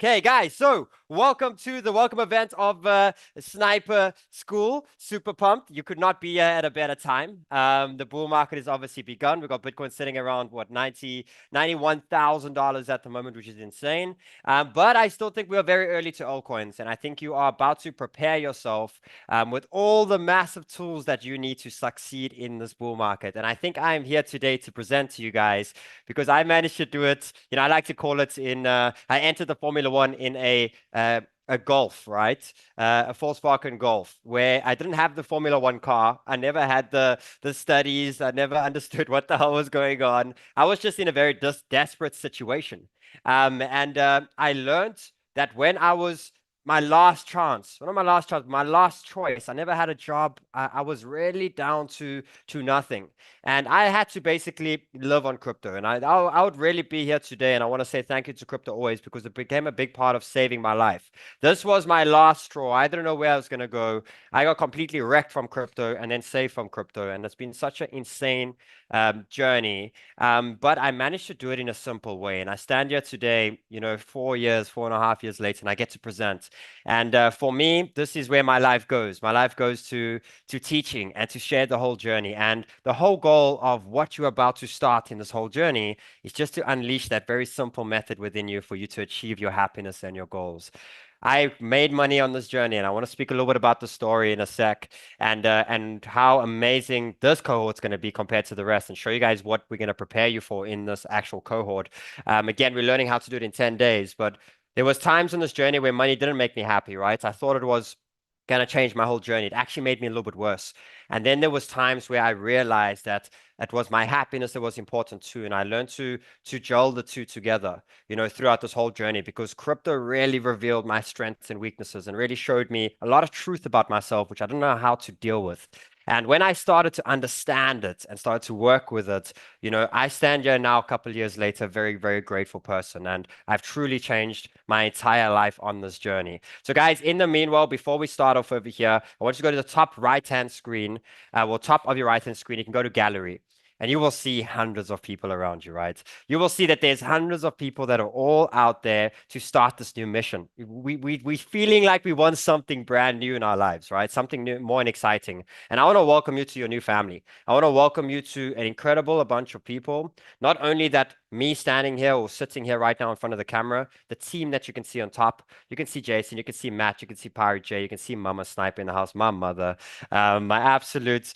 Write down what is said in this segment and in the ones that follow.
Okay, guys, so welcome to the welcome event of Sniper School. Super pumped. You could not be at a better time. The bull market has obviously begun. We've got Bitcoin sitting around, what, $91,000 at the moment, which is insane. But I still think we are very early to altcoins, and I think you are about to prepare yourself with all the massive tools that you need to succeed in this bull market. And I think I'm here today to present to you guys because I managed to do it. I like to call it I entered the Formula One in a golf, right? A 𝗲𝗡 golf, where I didn't have the Formula One car. I never had the studies. I never understood what the hell was going on. I was just in a very desperate situation. And I learned that when I was my last chance, my last choice, I never had a job. I was really down to nothing. And I had to basically live on crypto. And I would really be here today. And I want to say thank you to Crypto Always because it became a big part of saving my life. This was my last straw. I didn't know where I was going to go. I got completely wrecked from crypto and then saved from crypto. And it's been such an insane journey. But I managed to do it in a simple way. And I stand here today, 4.5 years later, and I get to present. And for me, this is where my life goes. My life goes to teaching and to share the whole journey. And the whole goal of what you're about to start in this whole journey is just to unleash that very simple method within you for you to achieve your happiness and your goals. I made money on this journey, and I want to speak a little bit about the story in a sec and how amazing this cohort's going to be compared to the rest, and show you guys what we're going to prepare you for in this actual cohort. Again, we're learning how to do it in 10 days, but there was times on this journey where money didn't make me happy, right? I thought it was going to change my whole journey. It actually made me a little bit worse. And then there was times where I realized that it was my happiness that was important too. And I learned to gel the two together, throughout this whole journey, because crypto really revealed my strengths and weaknesses and really showed me a lot of truth about myself, which I didn't know how to deal with. And when I started to understand it and started to work with it, I stand here now a couple of years later, very, very grateful person. And I've truly changed my entire life on this journey. So guys, in the meanwhile, before we start off over here, I want you to go to the top right-hand screen, top of your right-hand screen. You can go to gallery. And you will see hundreds of people around you, right? You will see that there's hundreds of people that are all out there to start this new mission. We feeling like we want something brand new in our lives, right? Something new, more and exciting. And I want to welcome you to your new family. I want to welcome you to an incredible bunch of people. Not only that, me standing here or sitting here right now in front of the camera, the team that you can see on top, you can see Jason, you can see Matt, you can see 𝗲𝗡, you can see Mama Sniper in the house, my mother, my absolute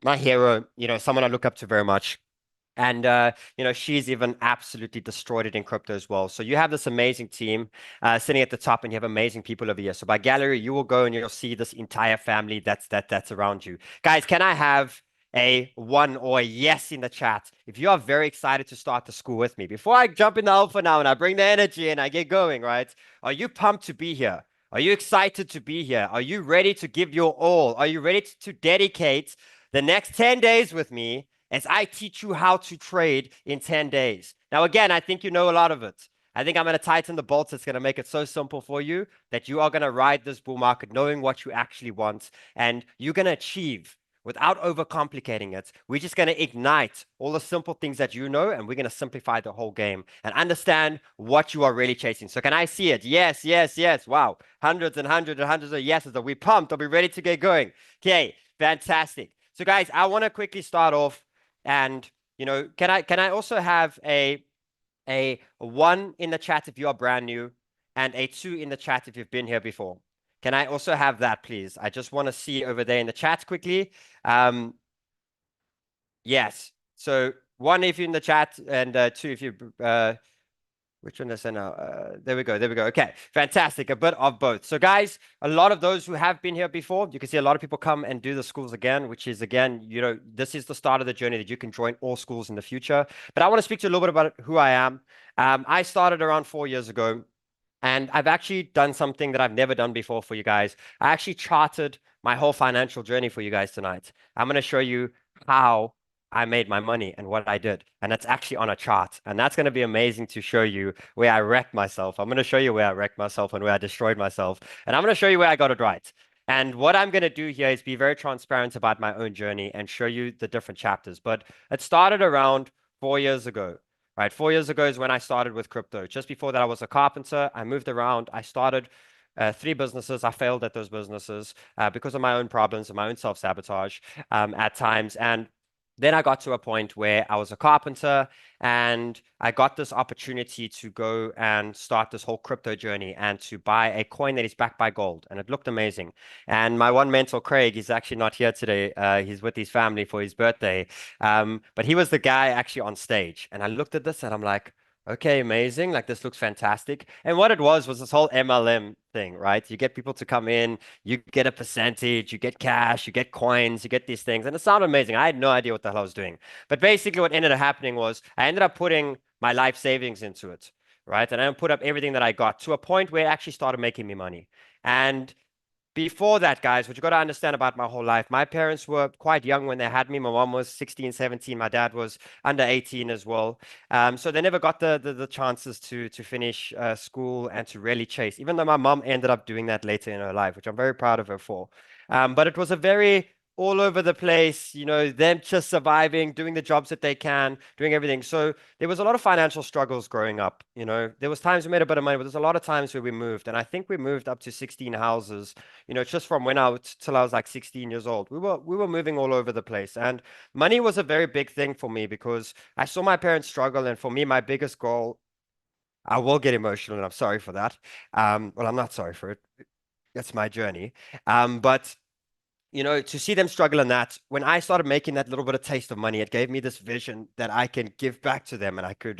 my hero, someone I look up to very much. And, she's even absolutely destroyed it in crypto as well. So you have this amazing team sitting at the top, and you have amazing people over here. So by gallery, you will go and you'll see this entire family that's around you. Guys, can I have a 1 or a yes in the chat if you are very excited to start the school with me? Before I jump in the alpha now and I bring the energy and I get going, right? Are you pumped to be here? Are you excited to be here? Are you ready to give your all? Are you ready to dedicate the next 10 days with me as I teach you how to trade in 10 days? Now, again, I think you know a lot of it. I think I'm going to tighten the bolts. It's going to make it so simple for you that you are going to ride this bull market knowing what you actually want, and you're going to achieve without overcomplicating it. We're just going to ignite all the simple things that you know, and we're going to simplify the whole game and understand what you are really chasing. So can I see it? Yes, yes, yes. Wow. Hundreds and hundreds and hundreds of yeses. Are we pumped? Are we ready to get going? Okay, fantastic. So guys, I want to quickly start off, and can I also have a 1 in the chat if you are brand new, and a 2 in the chat if you've been here before? Can I also have that, please? I just want to see over there in the chat quickly. Yes. So 1 if you're in the chat, and 2 if you which one is it now? There we go. There we go. Okay, fantastic. A bit of both. So guys, a lot of those who have been here before, you can see a lot of people come and do the schools again, which is, again, this is the start of the journey that you can join all schools in the future. But I want to speak to you a little bit about who I am. I started around 4 years ago, and I've actually done something that I've never done before for you guys. I actually charted my whole financial journey for you guys tonight. I'm going to show you how I made my money and what I did. And that's actually on a chart. And that's going to be amazing to show you where I wrecked myself. I'm going to show you where I wrecked myself and where I destroyed myself. And I'm going to show you where I got it right. And what I'm going to do here is be very transparent about my own journey and show you the different chapters. But it started around 4 years ago. right? 4 years ago is when I started with crypto. Just before that, I was a carpenter. I moved around. I started three businesses. I failed at those businesses because of my own problems and my own self-sabotage at times. And then I got to a point where I was a carpenter and I got this opportunity to go and start this whole crypto journey and to buy a coin that is backed by gold. And it looked amazing. And my one mentor, Craig, he's actually not here today. He's with his family for his birthday. But he was the guy actually on stage. And I looked at this and I'm like, okay, amazing. Like this looks fantastic. And what it was this whole MLM thing, right? You get people to come in, you get a percentage, you get cash, you get coins, you get these things. And it sounded amazing. I had no idea what the hell I was doing. But basically what ended up happening was I ended up putting my life savings into it, right? And I put up everything that I got to a point where it actually started making me money. And before that, guys, what you got to understand about my whole life, my parents were quite young when they had me. My mom was 16, 17. My dad was under 18 as well. So they never got the chances to finish school and to really chase, even though my mom ended up doing that later in her life, which I'm very proud of her for. But it was a very all over the place, them just surviving, doing the jobs that they can, doing everything. So there was a lot of financial struggles growing up. There was times we made a bit of money, but there's a lot of times where we moved. And I think we moved up to 16 houses, just from when I was till I was like 16 years old. We were moving all over the place. And money was a very big thing for me because I saw my parents struggle. And for me, my biggest goal, I will get emotional and I'm sorry for that. Well, I'm not sorry for it. That's my journey. But to see them struggle in that, when I started making that little bit of taste of money, it gave me this vision that I can give back to them and I could,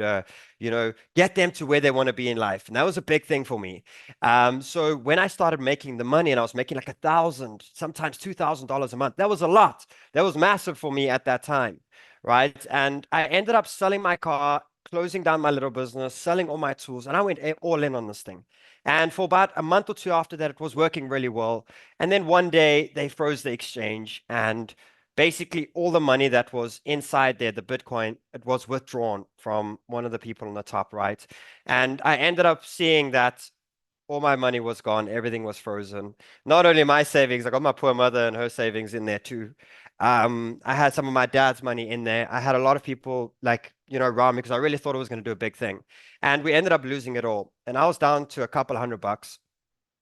get them to where they want to be in life. And that was a big thing for me. So when I started making the money and I was making like 1,000, sometimes $2,000 a month, that was a lot. That was massive for me at that time, right? And I ended up selling my car, closing down my little business, selling all my tools, and I went all in on this thing. And for about a month or two after that, it was working really well. And then one day they froze the exchange and basically all the money that was inside there, the Bitcoin, it was withdrawn from one of the people on the top right. And I ended up seeing that all my money was gone. Everything was frozen. Not only my savings, I got my poor mother and her savings in there too. I had some of my dad's money in there. I had a lot of people around me because I really thought it was going to do a big thing. And we ended up losing it all. And I was down to a couple $100.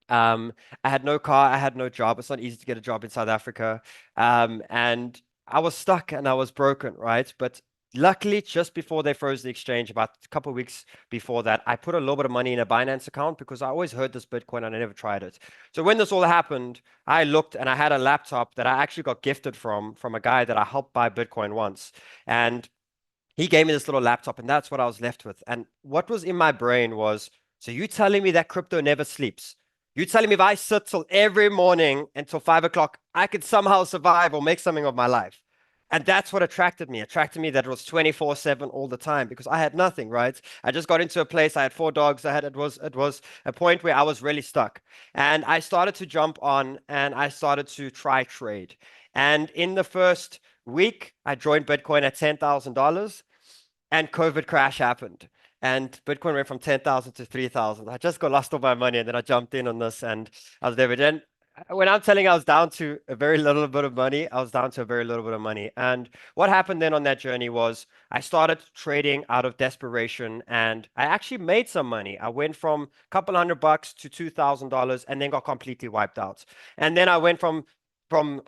I had no car, I had no job. It's not easy to get a job in South Africa. And I was stuck and I was broken, right? But luckily, just before they froze the exchange, about a couple of weeks before that, I put a little bit of money in a Binance account because I always heard this Bitcoin and I never tried it. So when this all happened, I looked and I had a laptop that I actually got gifted from a guy that I helped buy Bitcoin once. And he gave me this little laptop and that's what I was left with. And what was in my brain was, so you telling me that crypto never sleeps? You telling me if I sit till every morning until 5 o'clock, I could somehow survive or make something of my life? And that's what attracted me. Attracted me that it was 24/7 all the time because I had nothing, right? I just got into a place. I had 4 dogs. It was a point where I was really stuck. And I started to jump on and I started to try trade. And in the first week, I joined Bitcoin at $10,000 and COVID crash happened. And Bitcoin went from 10,000 to 3,000. I just got lost all my money and then I jumped in on this and I was there. And when I'm telling you I was down to a very little bit of money, I was down to a very little bit of money. And what happened then on that journey was I started trading out of desperation and I actually made some money. I went from a couple $100 to $2,000 and then got completely wiped out. And then I went from $100,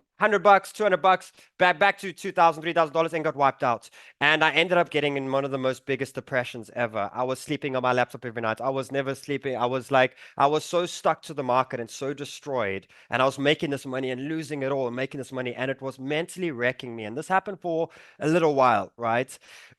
$200, back to $2,000, $3,000 and got wiped out. And I ended up getting in one of the most biggest depressions ever. I was sleeping on my laptop every night. I was never sleeping. I was so stuck to the market and so destroyed. And I was making this money and losing it all and making this money. And it was mentally wrecking me. And this happened for a little while, right?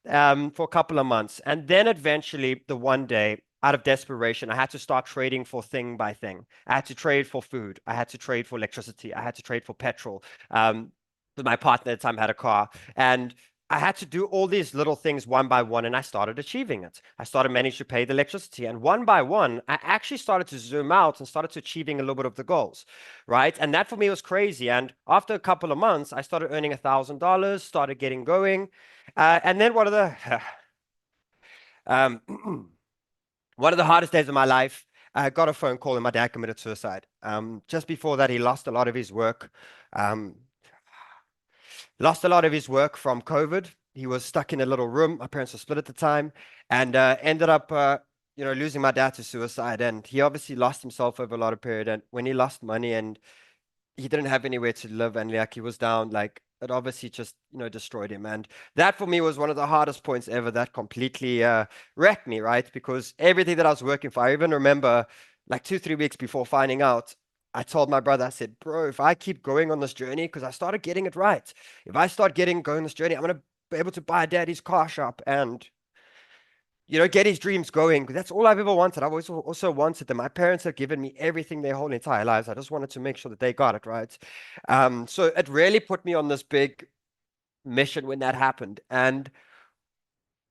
For a couple of months. And then eventually, the one day, out of desperation, I had to start trading for thing by thing. I had to trade for food. I had to trade for electricity. I had to trade for petrol. My partner at the time had a car. And I had to do all these little things one by one, and I started achieving it. I started managing to pay the electricity. And one by one, I actually started to zoom out and started to achieving a little bit of the goals, right? And that for me was crazy. And after a couple of months, I started earning $1,000, started getting going. And then one of the... one of the hardest days of my life, I got a phone call and my dad committed suicide. Just before that, he lost a lot of his work. Lost a lot of his work from COVID. he was stuck in a little room. My parents were split at the time, and ended up, losing my dad to suicide. And he obviously lost himself over a lot of period. And when he lost money and he didn't have anywhere to live, and like he was down, like it obviously just destroyed him. And that for me was one of the hardest points ever. That completely wrecked me, right? Because everything that I was working for, I even remember like 2 3 weeks before finding out, I told my brother, I said, bro, if I keep going on this journey, because I started getting it right, if I start going this journey, I'm gonna be able to buy daddy's car shop and get his dreams going. That's all I've ever wanted. I've always also wanted them. My parents have given me everything their whole entire lives. I just wanted to make sure that they got it right. So it really put me on this big mission when that happened. And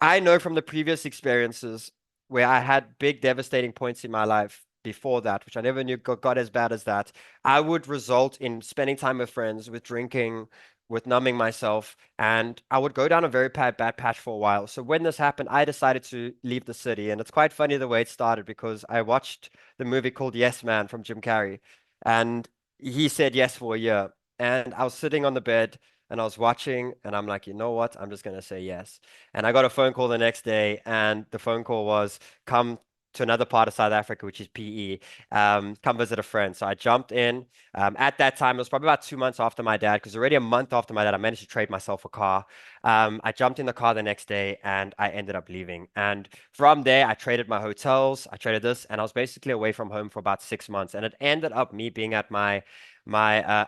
I know from the previous experiences where I had big devastating points in my life before that, which I never knew got as bad as that, I would result in spending time with friends, with drinking, with numbing myself, and I would go down a very bad patch for a while. So when this happened, I decided to leave the city, and it's quite funny the way it started because I watched the movie called Yes Man from Jim Carrey, and he said yes for a year, and I was sitting on the bed and I was watching, and I'm like, you know what? I'm just gonna say yes. And I got a phone call the next day, and the phone call was, come to another part of South Africa, which is PE. Come visit a friend. So I jumped in. At that time, it was probably about 2 months after my dad, because already a month after my dad, I managed to trade myself a car. I jumped in the car the next day, and I ended up leaving. And from there, I traded my hotels, I traded this, and I was basically away from home for about 6 months. And it ended up me being at my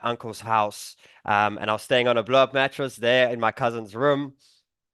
uncle's house, and I was staying on a blow-up mattress there in my cousin's room.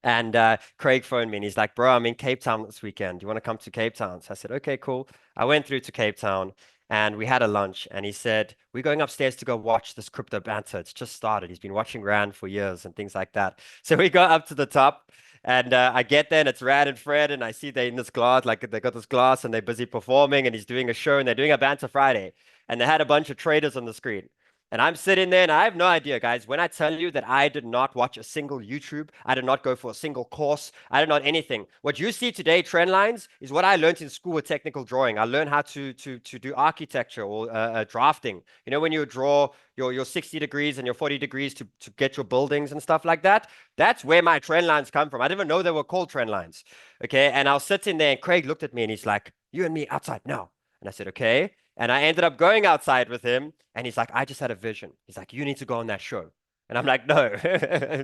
And Craig phoned me and he's like, bro, I'm in Cape Town this weekend. Do you want to come to Cape Town? So I said, okay, cool. I went through to Cape Town and we had a lunch. And he said, we're going upstairs to go watch this crypto banter. It's just started. He's been watching Rand for years and things like that. So we go up to the top and I get there and it's Rand and Fred. And I see they're in this glass, like they got this glass and they're busy performing. And he's doing a show and they're doing a Banter Friday. And they had a bunch of traders on the screen. And I'm sitting there and I have no idea, guys. When I tell you that I did not watch a single YouTube, I did not go for a single course, I did not anything. What you see today, trend lines, is what I learned in school with technical drawing. I learned how to do architecture or drafting. You know, when you draw your 60 degrees and your 40 degrees to get your buildings and stuff like that. That's where my trend lines come from. I didn't even know they were called trend lines. Okay. And I was sitting there and Craig looked at me and he's like, you and me outside now. And I said, okay. And I ended up going outside with him. And he's like, I just had a vision. He's like, you need to go on that show. And I'm like, no,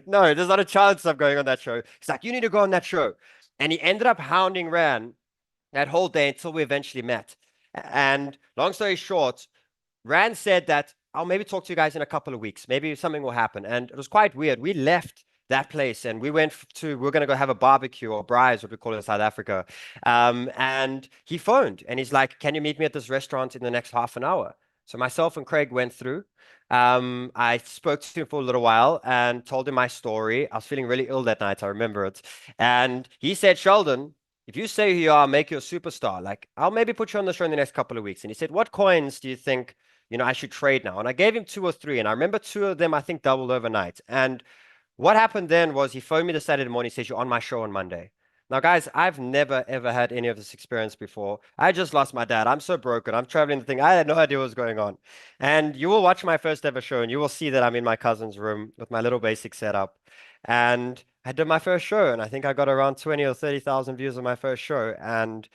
no, there's not a chance of going on that show. He's like, you need to go on that show. And he ended up hounding Ran that whole day until we eventually met. And long story short, Rand said that I'll maybe talk to you guys in a couple of weeks. Maybe something will happen. And it was quite weird. We left that place and we we're going to go have a barbecue or braai, what we call it in South Africa. And he phoned and he's like, can you meet me at this restaurant in the next half an hour? So myself and Craig went through. I spoke to him for a little while and told him my story. I was feeling really ill that night. I remember it. And he said, Sheldon, if you say who you are, make you a superstar. Like, I'll maybe put you on the show in the next couple of weeks. And he said, what coins do you think, I should trade now? And I gave him two or three. And I remember two of them, I think, doubled overnight. And what happened then was he phoned me the Saturday morning. He says, you're on my show on Monday. Now, guys, I've never, ever had any of this experience before. I just lost my dad. I'm so broken. I'm traveling the thing. I had no idea what was going on. And you will watch my first ever show and you will see that I'm in my cousin's room with my little basic setup. And I did my first show and I think I got around 20 or 30,000 views on my first show. And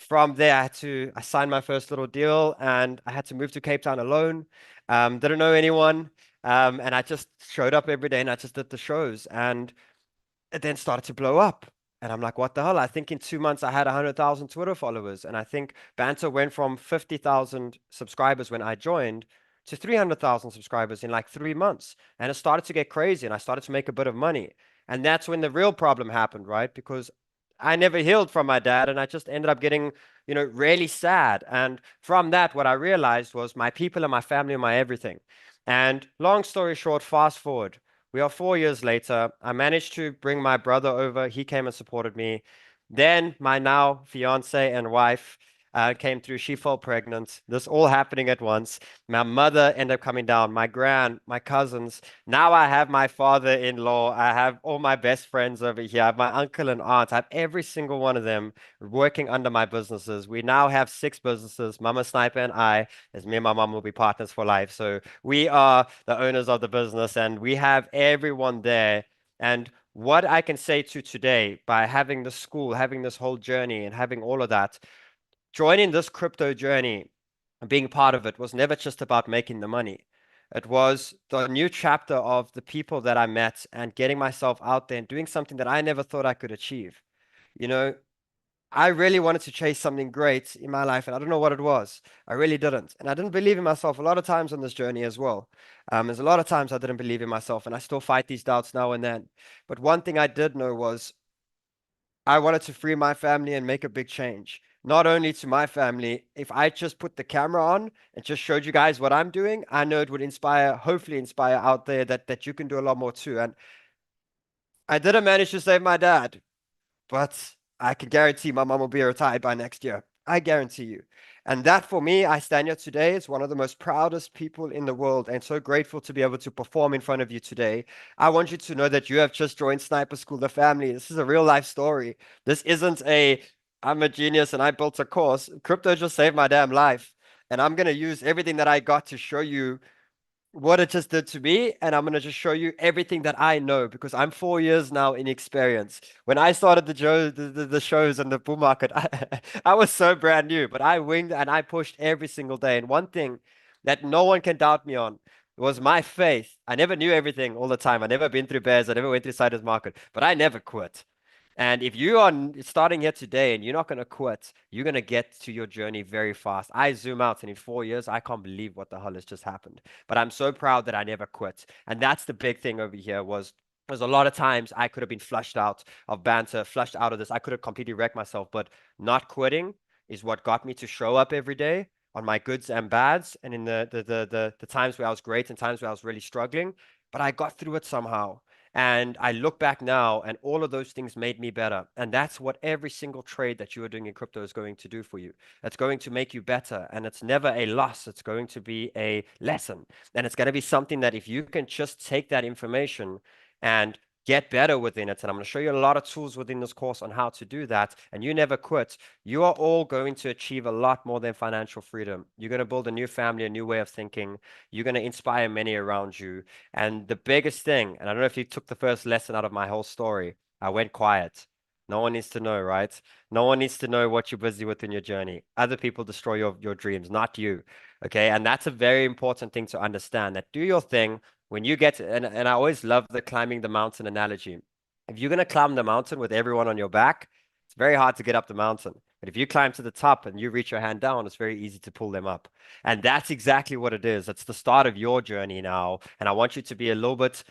from there, I signed my first little deal and I had to move to Cape Town alone. Didn't know anyone. And I just showed up every day and I just did the shows and it then started to blow up. And I'm like, what the hell? I think in 2 months I had 100,000 Twitter followers. And I think Banter went from 50,000 subscribers when I joined to 300,000 subscribers in like 3 months. And it started to get crazy and I started to make a bit of money. And that's when the real problem happened, right? Because I never healed from my dad and I just ended up getting, really sad. And from that, what I realized was my people and my family are my everything. And long story short, fast forward, we are 4 years later. I managed to bring my brother over. He came and supported me. Then my now fiance and wife came through. She fell pregnant. This all happening at once. My mother ended up coming down. My cousins. Now I have my father-in-law. I have all my best friends over here. I have my uncle and aunt. I have every single one of them working under my businesses. We now have 6 businesses. Mama Sniper and I, as me and my mom will be partners for life. So we are the owners of the business and we have everyone there. And what I can say to today by having the school, having this whole journey and having all of that, joining this crypto journey and being part of it was never just about making the money. It was the new chapter of the people that I met and getting myself out there and doing something that I never thought I could achieve. You know, I really wanted to chase something great in my life, and I don't know what it was. I really didn't. And I didn't believe in myself a lot of times on this journey as well. There's a lot of times I didn't believe in myself, and I still fight these doubts now and then. But one thing I did know was I wanted to free my family and make a big change. Not only to my family, if I just put the camera on and just showed you guys what I'm doing, I know it would inspire, hopefully inspire out there that you can do a lot more too. And I didn't manage to save my dad, but I can guarantee my mom will be retired by next year. I guarantee you. And that for me, I stand here today as one of the most proudest people in the world and so grateful to be able to perform in front of you today. I want you to know that you have just joined Sniper School, the family. This is a real life story. This isn't I'm a genius and I built a course. Crypto just saved my damn life. And I'm going to use everything that I got to show you what it just did to me, and I'm going to just show you everything that I know because I'm 4 years now in experience. When I started the shows and the bull market, I was so brand new, but I winged and I pushed every single day. And one thing that no one can doubt me on was my faith. I never knew everything all the time. I never been through bears. I never went through Siders market, but I never quit. And if you are starting here today and you're not going to quit, you're going to get to your journey very fast. I zoom out and in 4 years, I can't believe what the hell has just happened. But I'm so proud that I never quit. And that's the big thing over here was there's a lot of times I could have been flushed out of Banter, flushed out of this. I could have completely wrecked myself, but not quitting is what got me to show up every day on my goods and bads and in the times where I was great and times where I was really struggling. But I got through it somehow. And I look back now, and all of those things made me better. And that's what every single trade that you are doing in crypto is going to do for you. It's going to make you better. And it's never a loss, it's going to be a lesson. And it's going to be something that if you can just take that information and get better within it. And I'm going to show you a lot of tools within this course on how to do that. And you never quit. You are all going to achieve a lot more than financial freedom. You're going to build a new family, a new way of thinking. You're going to inspire many around you. And the biggest thing, and I don't know if you took the first lesson out of my whole story, I went quiet. No one needs to know, right? No one needs to know what you're busy with in your journey. Other people destroy your dreams, not you. Okay. And that's a very important thing to understand that do your thing when you get to, and I always love the climbing the mountain analogy. If you're going to climb the mountain with everyone on your back, it's very hard to get up the mountain. But if you climb to the top and you reach your hand down, it's very easy to pull them up. And that's exactly what it is. It's the start of your journey now. And I want you to be a little bit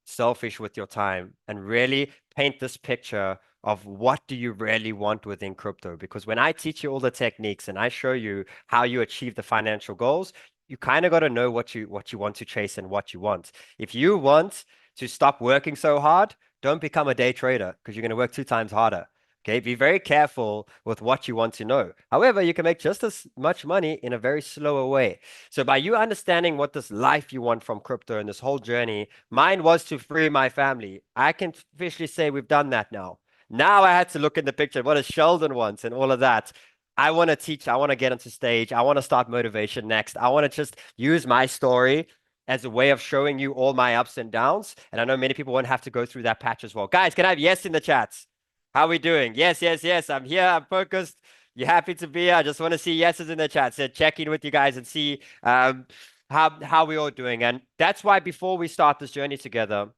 selfish with your time and really paint this picture of what do you really want within crypto. Because when I teach you all the techniques and I show you how you achieve the financial goals, you kind of got to know what you want to chase and what you want. If you want to stop working so hard, don't become a day trader because you're going to work 2 times harder. Okay, be very careful with what you want to know. However, you can make just as much money in a very slower way. So by you understanding what this life you want from crypto and this whole journey, mine was to free my family. I can officially say we've done that now. Now I had to look in the picture. What does Sheldon want and all of that? I want to teach. I want to get onto stage. I want to start motivation next. I want to just use my story as a way of showing you all my ups and downs. And I know many people won't have to go through that patch as well. Guys, can I have yes in the chats? How are we doing? Yes, yes, yes. I'm here. I'm focused. You happy to be here? I just want to see yeses in the chat. So check in with you guys and see how we all doing. And that's why before we start this journey together,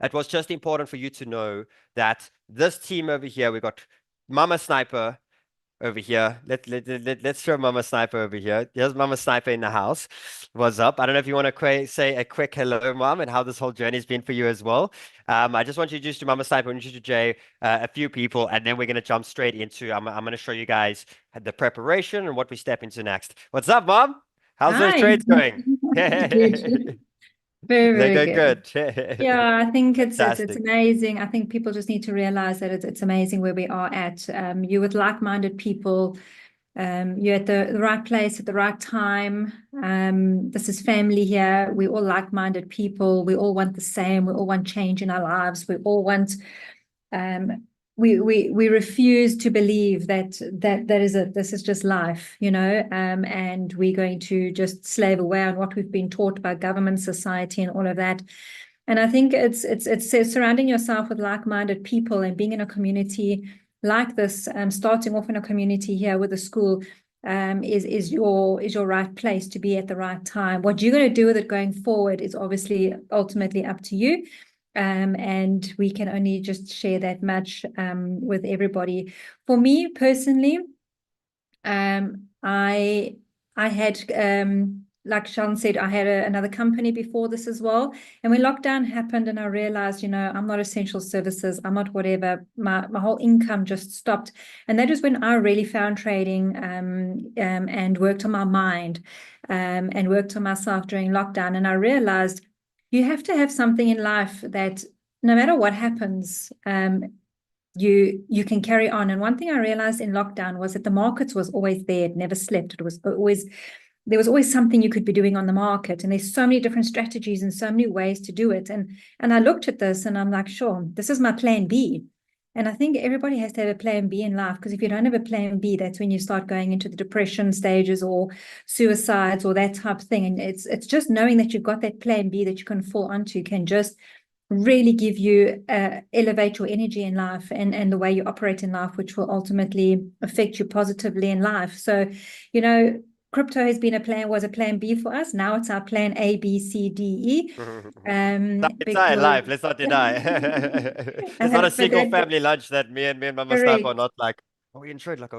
it was just important for you to know that this team over here, we got Mama Sniper over here. Let's show Mama Sniper over here. Here's Mama Sniper in the house. What's up? I don't know if you want to say a quick hello, Mom, and how this whole journey has been for you as well. I just want you to introduce to Mama Sniper, introduce to Jay, a few people, and then we're going to jump straight into, I'm going to show you guys the preparation and what we step into next. What's up, Mom? How's those Hi. trades going? Good. Very, They very go good. good. Yeah, I think it's Fantastic. amazing. I think people just need to realize that it's amazing where we are at. You're with like-minded people. You're at the right place at the right time. This is family here. We're all like-minded people. We all want the same. We all want change in our lives. We all want we refuse to believe that this is just life, and we're going to just slave away on what we've been taught by government, society, and all of that. And I think it's surrounding yourself with like-minded people and being in a community like this, starting off in a community here with a school, is your right place to be at the right time. What you're going to do with it going forward is obviously ultimately up to you. And we can only just share that much with everybody. For me personally, I had like Sean said, I had another company before this as well. And when lockdown happened and I realized, I'm not essential services, I'm not whatever, my whole income just stopped. And that is when I really found trading and worked on my mind and worked on myself during lockdown. And I realized you have to have something in life that no matter what happens, you can carry on. And one thing I realized in lockdown was that the markets was always there. It never slept. It was always, there was always something you could be doing on the market. And there's so many different strategies and so many ways to do it. And I looked at this and I'm like, sure, this is my plan B. And I think everybody has to have a plan B in life, because if you don't have a plan B, that's when you start going into the depression stages or suicides or that type of thing. And it's just knowing that you've got that plan B that you can fall onto can just really give you, elevate your energy in life and the way you operate in life, which will ultimately affect you positively in life. So, crypto has been was a plan B for us. Now it's our plan A, B, C, D, E. It's our life. Let's not deny. It's not a single family lunch that me and Mama Snipe are not like, oh, we enjoyed like,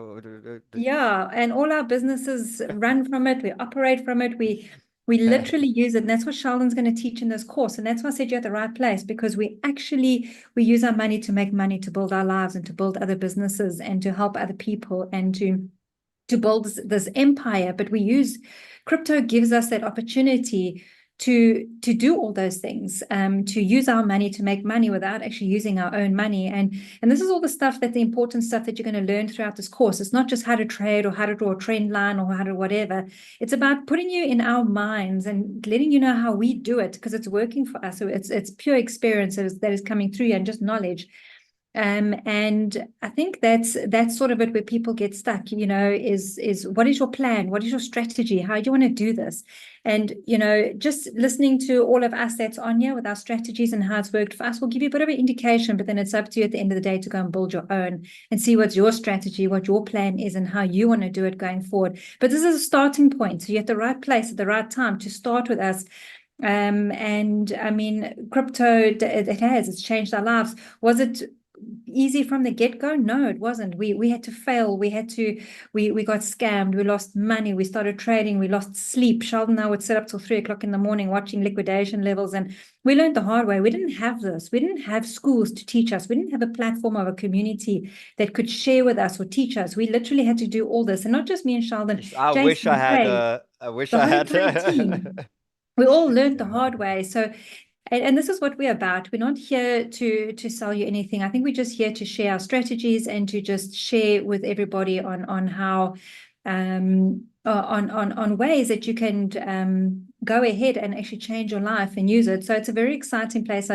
yeah, and all our businesses run from it. We operate from it. We literally use it. And that's what Sheldon's going to teach in this course. And that's why I said you're at the right place, because we use our money to make money, to build our lives and to build other businesses and to help other people and to build this empire. But crypto gives us that opportunity to do all those things, to use our money to make money without actually using our own money. And this is all the important stuff that you're going to learn throughout this course. It's not just how to trade or how to draw a trend line or how to whatever. It's about putting you in our minds and letting you know how we do it, because it's working for us. So it's pure experience that is coming through you and just knowledge. And I think that's sort of it where people get stuck, is what is your plan? What is your strategy? How do you want to do this? And, just listening to all of us that's on here with our strategies and how it's worked for us will give you a bit of an indication, but then it's up to you at the end of the day to go and build your own and see what's your strategy, what your plan is and how you want to do it going forward. But this is a starting point. So you're at the right place at the right time to start with us. And I mean, crypto, it's changed our lives. Was it easy from the get-go? No, it wasn't. We had to fail. We got scammed. We lost money. We started trading. We lost sleep. Sheldon and I would sit up till 3 o'clock in the morning watching liquidation levels, and we learned the hard way. We didn't have this. We didn't have schools to teach us. We didn't have a platform of a community that could share with us or teach us. We literally had to do all this, and not just me and Sheldon. I wish I had team. We all learned the hard way. So and this is what we're about. We're not here to sell you anything. I think we're just here to share our strategies and to just share with everybody on how on ways that you can go ahead and actually change your life and use it. So it's a very exciting place.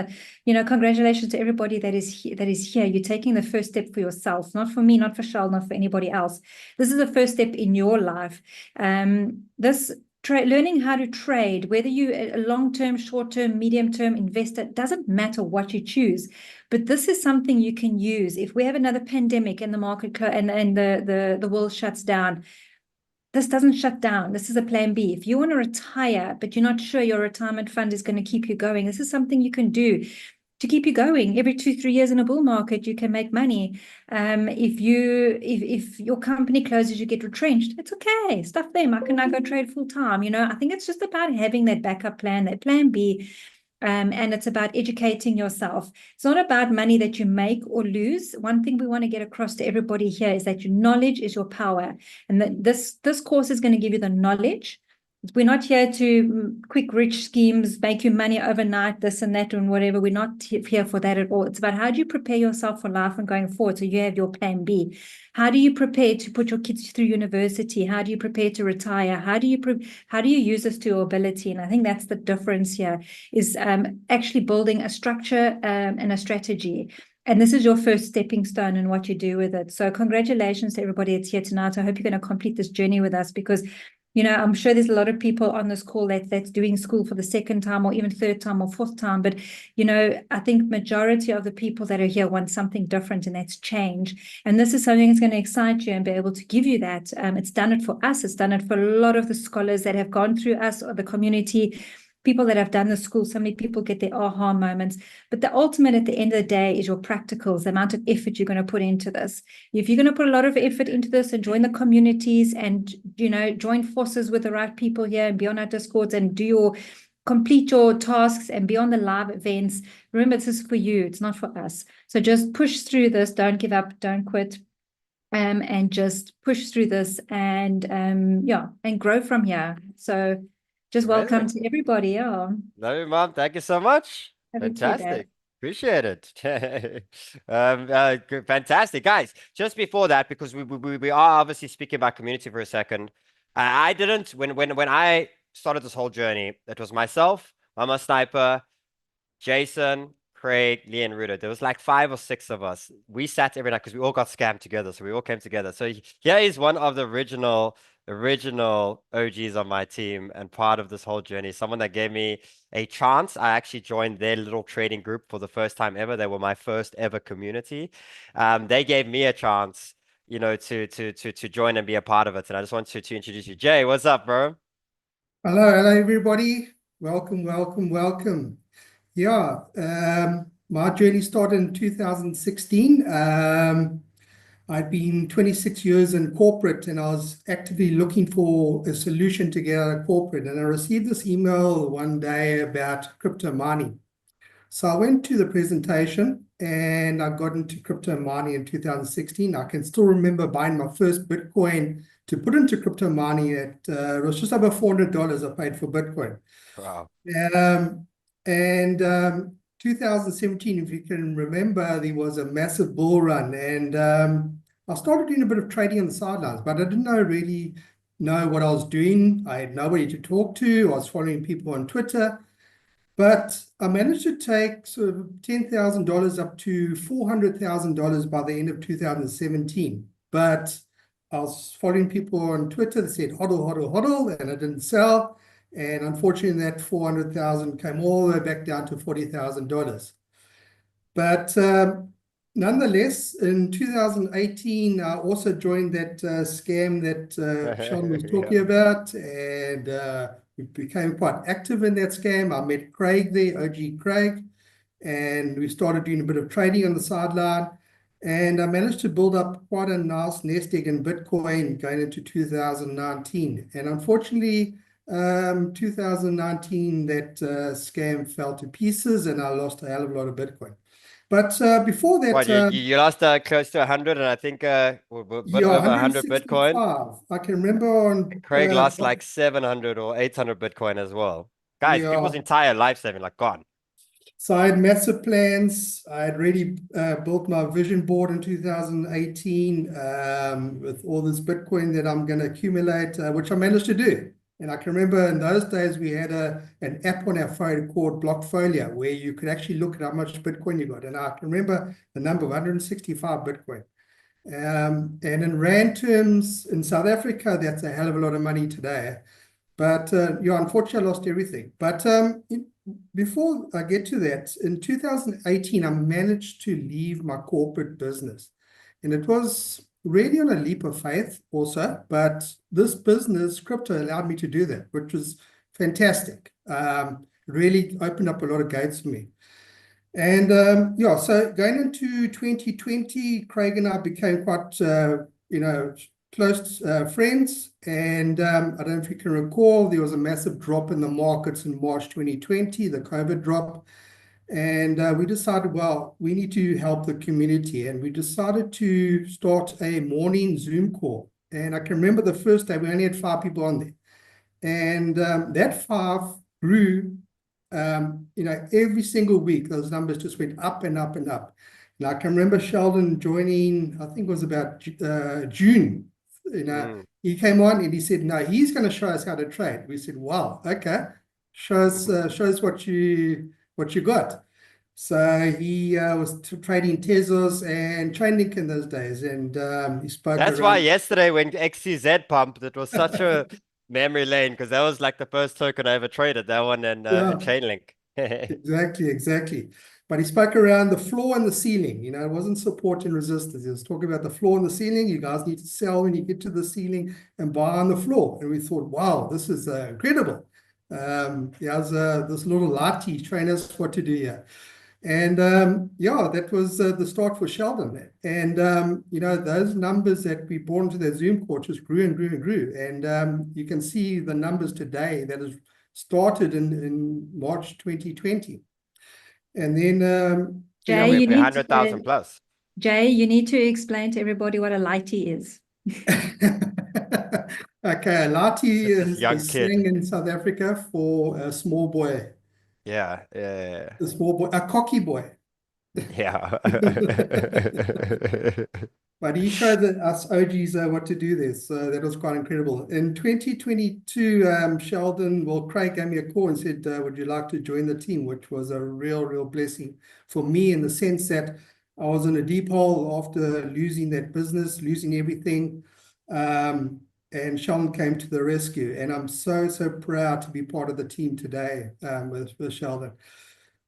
Congratulations to everybody that is here. You're taking the first step for yourself, not for me, not for Sheldon, not for anybody else. This is the first step in your life. Learning how to trade, whether you a long-term, short-term, medium-term investor, doesn't matter what you choose. But this is something you can use. If we have another pandemic and the market and the world shuts down, this doesn't shut down. This is a plan B. If you want to retire, but you're not sure your retirement fund is going to keep you going, this is something you can do to keep you going. Every 2-3 years in a bull market, you can make money. If your company closes, you get retrenched. It's okay. Stuff them. I can now go trade full time. I think it's just about having that backup plan, that plan B. And it's about educating yourself. It's not about money that you make or lose. One thing we want to get across to everybody here is that your knowledge is your power. And that this course is going to give you the knowledge. We're not here to quick rich schemes, make you money overnight, this and that and whatever. We're not here for that at all. It's about how do you prepare yourself for life and going forward so you have your plan B. How do you prepare to put your kids through university? How do you prepare to retire? How do you use this to your ability? And I think that's the difference here, is actually building a structure and a strategy. And this is your first stepping stone in what you do with it. So congratulations to everybody that's here tonight. I hope you're going to complete this journey with us, because I'm sure there's a lot of people on this call that's doing school for the second time or even third time or fourth time. But, I think majority of the people that are here want something different, and that's change. And this is something that's going to excite you and be able to give you that. It's done it for us. It's done it for a lot of the scholars that have gone through us, or the community, people that have done the school. So many people get their aha moments. But the ultimate at the end of the day is your practicals, the amount of effort you're going to put into this. If you're going to put a lot of effort into this and join the communities and, join forces with the right people here and be on our Discords and complete your tasks and be on the live events, remember, this is for you. It's not for us. So just push through this. Don't give up. Don't quit. And just push through this and, and grow from here. So just welcome to everybody. Yeah. Love you, Mom. Thank you so much. Fantastic. Appreciate it. Fantastic, guys. Just before that, because we are obviously speaking about community for a second. I didn't when I started this whole journey. It was myself, Mama Sniper, Jason, Craig, Lee, and Rudo. There was like 5 or 6 of us. We sat every night because we all got scammed together. So we all came together. So here is one of the original OGs on my team and part of this whole journey. Someone that gave me a chance. I actually joined their little trading group for the first time ever. They were my first ever community. They gave me a chance, to join and be a part of it. And I just want to introduce you. Jay, what's up, bro? Hello, everybody. Welcome. Yeah, my journey started in 2016. I'd been 26 years in corporate, and I was actively looking for a solution to get out of corporate. And I received this email one day about crypto mining. So I went to the presentation and I got into crypto mining in 2016. I can still remember buying my first Bitcoin to put into crypto mining at, it was just over $400 I paid for Bitcoin. Wow. 2017, if you can remember, there was a massive bull run, and I started doing a bit of trading on the sidelines, but I didn't really know what I was doing. I had nobody to talk to. I was following people on Twitter, but I managed to take sort of $10,000 up to $400,000 by the end of 2017. But I was following people on Twitter that said hodl, and I didn't sell. And unfortunately, that 400,000 came all the way back down to $40,000. But nonetheless, in 2018, I also joined that scam that Sheldon was talking about, and we became quite active in that scam. I met Craig there, OG Craig, and we started doing a bit of trading on the sideline. And I managed to build up quite a nice nest egg in Bitcoin going into 2019. And unfortunately, 2019, that scam fell to pieces, and I lost a hell of a lot of Bitcoin. But before that, What, you lost close to 100, and I think a bit over 100 Bitcoin. I can remember on Craig lost like 700 or 800 Bitcoin as well. Guys, people's entire life saving like gone. So I had massive plans. I had really built my vision board in 2018 with all this Bitcoin that I'm going to accumulate, which I managed to do. And I can remember in those days we had an app on our phone called Blockfolio, where you could actually look at how much Bitcoin you got. And I can remember the number of 165 Bitcoin. And in Rand terms, in South Africa, that's a hell of a lot of money today. But unfortunately, I lost everything. But before I get to that, in 2018, I managed to leave my corporate business. And it was really on a leap of faith also, but this business, crypto, allowed me to do that, which was fantastic. Really opened up a lot of gates for me. And so going into 2020, Craig and I became quite, close friends. And I don't know if you can recall, there was a massive drop in the markets in March 2020, the COVID drop. And we decided, well, we need to help the community. And we decided to start a morning Zoom call. And I can remember the first day, we only had 5 people on there. And that 5 grew, every single week. Those numbers just went up and up and up. And I can remember Sheldon joining, I think it was about June. He came on and he said, no, he's going to show us how to trade. We said, wow, okay. Show us what you got. So he was trading Tezos and Chainlink in those days, and he spoke. That's why yesterday when XTZ pumped, it was such a Memory lane, because that was like the first token I ever traded. That one and Yeah. Chainlink. Exactly. But he spoke around the floor and the ceiling. You know, it wasn't support and resistance. He was talking about the floor and the ceiling. You guys need to sell when you get to the ceiling and buy on the floor. And we thought, wow, this is incredible. There's this little 𝗧𝗢𝗓𝗢𝗢𝗔 train us what to do here. And yeah, that was the start for Sheldon. And you know, those numbers that we brought into that Zoom call just grew and grew and grew. And you can see the numbers today that has started in March 2020. And then Jay, we're you need 100,000 plus. Jay, you need to explain to everybody what a 𝗧𝗢𝗓𝗢𝗓 is. okay, 𝗧𝗢𝗓𝗢𝗓 Young is kid. slang in South Africa for a small boy. Yeah. A small boy, a cocky boy. Yeah. But he showed us OGs what to do there, so that was quite incredible. In 2022, Sheldon, well, Craig gave me a call and said, would you like to join the team, which was a real blessing for me in the sense that I was in a deep hole after losing that business, losing everything, and Sheldon came to the rescue, and I'm so proud to be part of the team today with Sheldon.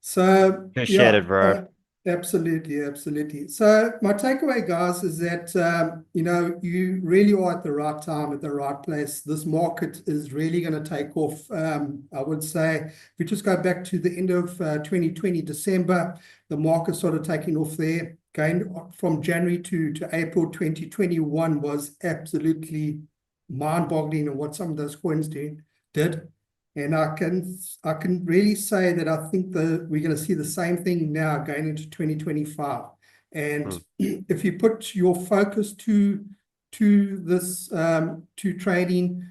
So Appreciate it, bro. Absolutely. So my takeaway, guys, is that you know, you really are at the right time, at the right place. This market is really going to take off. I would say if we just go back to the end of 2020, December, the market started taking off there. Going from January to April 2021 was absolutely mind-boggling in what some of those coins did. And I can really say that I think we're going to see the same thing now going into 2025. And if you put your focus to this, to trading,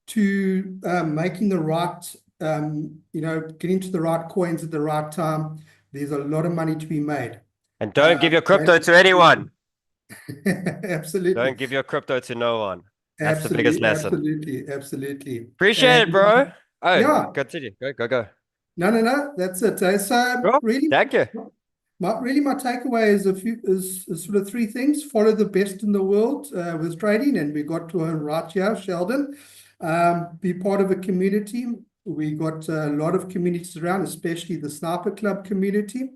to making the right, you know, getting to the right coins at the right time, there's a lot of money to be made. And don't give your crypto to anyone. Absolutely. Don't give your crypto to no one. That's the biggest lesson. Absolutely. Appreciate it, bro. Oh, yeah. Continue. Go. No. That's it. So Cool. really, thank you. My takeaway is sort of three things. Follow the best in the world with trading, and we got to one right here, Sheldon. Be part of a community. We got a lot of communities around, especially the Sniper Club community.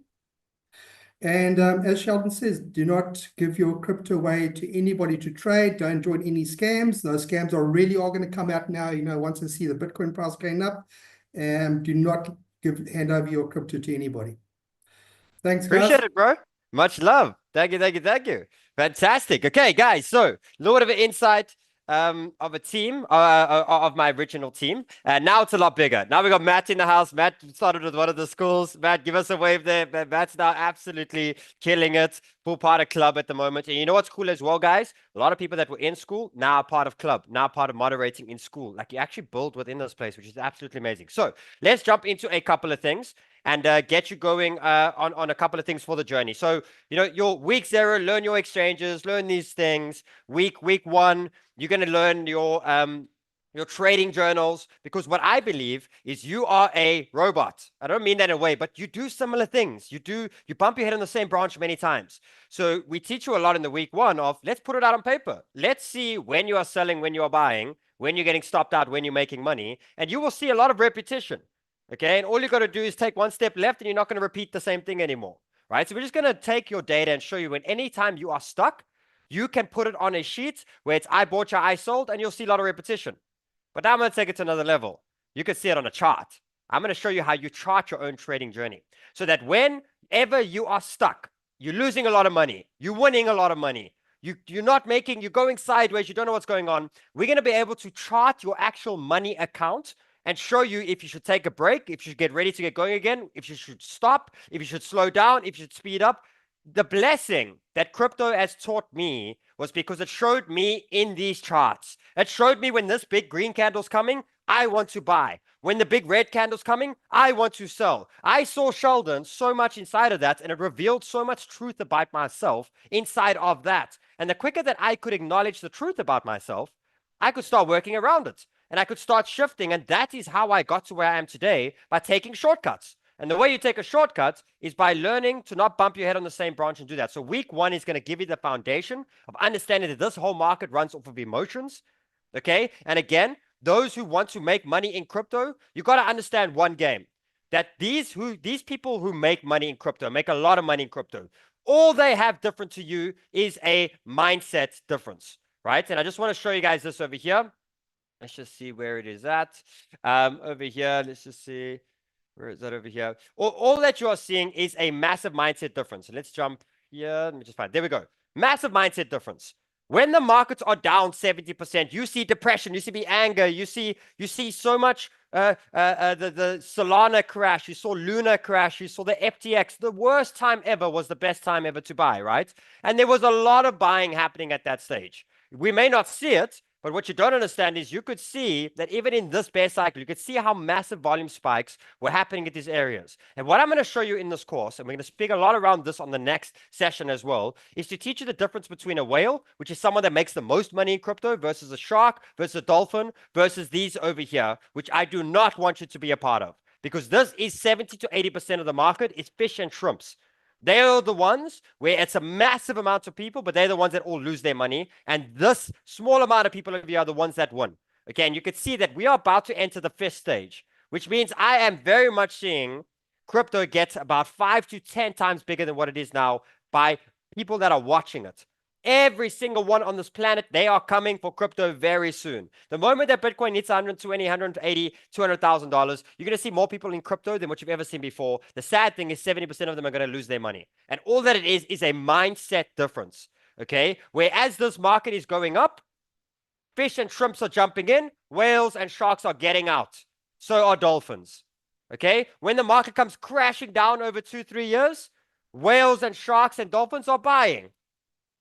And as Sheldon says, do not give your crypto away to anybody to trade. Don't join any scams. Those scams are going to come out now, you know, once they see the Bitcoin price going up. And do not hand over your crypto to anybody. Thanks, guys. Appreciate it, bro. Much love. Thank you. Fantastic. Okay, guys. So, a little bit of an insight of a team, of my original team. And now it's a lot bigger. Now we got Matt in the house. Matt started with one of the schools. Matt, give us a wave there. Matt's now absolutely killing it. Full part of club at the moment. And you know what's cool as well, guys? A lot of people that were in school now are part of club, now part of moderating in school. Like you actually build within this place, which is absolutely amazing. So let's jump into a couple of things and get you going on a couple of things for the journey. So, you know, your week 0, learn your exchanges, learn these things. Week 1, you're going to learn your trading journals, because what I believe is you are a robot. I don't mean that in a way, but you do similar things. You bump your head on the same branch many times. So we teach you a lot in the week 1 of let's put it out on paper. Let's see when you are selling, when you are buying, when you're getting stopped out, when you're making money, and you will see a lot of repetition. Okay, and all you got to do is take one step left and you're not going to repeat the same thing anymore, right? So we're just going to take your data and show you when anytime you are stuck, you can put it on a sheet where it's I bought you, I sold, and you'll see a lot of repetition. But now I'm going to take it to another level. You can see it on a chart. I'm going to show you how you chart your own trading journey so that whenever you are stuck, you're losing a lot of money, you're winning a lot of money, you're not making, you're going sideways, you don't know what's going on. We're going to be able to chart your actual money account and show you if you should take a break, if you should get ready to get going again, if you should stop, if you should slow down, if you should speed up. The blessing that crypto has taught me was because it showed me in these charts. It showed me when this big green candle's coming, I want to buy. When the big red candle's coming, I want to sell. I saw Sheldon so much inside of that, and it revealed so much truth about myself inside of that. And the quicker that I could acknowledge the truth about myself, I could start working around it. And I could start shifting. And that is how I got to where I am today, by taking shortcuts. And the way you take a shortcut is by learning to not bump your head on the same branch and do that. So week 1 is going to give you the foundation of understanding that this whole market runs off of emotions. Okay. And again, those who want to make money in crypto, you got to understand one game. That these people who make money in crypto, make a lot of money in crypto, all they have different to you is a mindset difference, right? And I just want to show you guys this over here. Let's just see where it is at. Over here, let's just see. Where is that over here? All that you are seeing is a massive mindset difference. Let's jump here. Let me just find. There we go. Massive mindset difference. When the markets are down 70%, you see depression, you see anger, you see so much the Solana crash, you saw Luna crash, you saw the FTX. The worst time ever was the best time ever to buy, right? And there was a lot of buying happening at that stage. We may not see it, but what you don't understand is you could see that even in this bear cycle, you could see how massive volume spikes were happening at these areas. And what I'm going to show you in this course, and we're going to speak a lot around this on the next session as well, is to teach you the difference between a whale, which is someone that makes the most money in crypto, versus a shark, versus a dolphin, versus these over here, which I do not want you to be a part of. Because this is 70 to 80% of the market is fish and shrimps. They are the ones where it's a massive amount of people, but they're the ones that all lose their money. And this small amount of people over here are the ones that win. Okay, and you can see that we are about to enter the fifth stage, which means I am very much seeing crypto get about 5 to 10 times bigger than what it is now by people that are watching it. Every single one on this planet, they are coming for crypto very soon. The moment that Bitcoin hits $120, $180, $200,000, you're going to see more people in crypto than what you've ever seen before. The sad thing is 70% of them are going to lose their money. And all that it is a mindset difference. Okay? Whereas this market is going up, fish and shrimps are jumping in, whales and sharks are getting out. So are dolphins. Okay? When the market comes crashing down over 2-3 years, whales and sharks and dolphins are buying.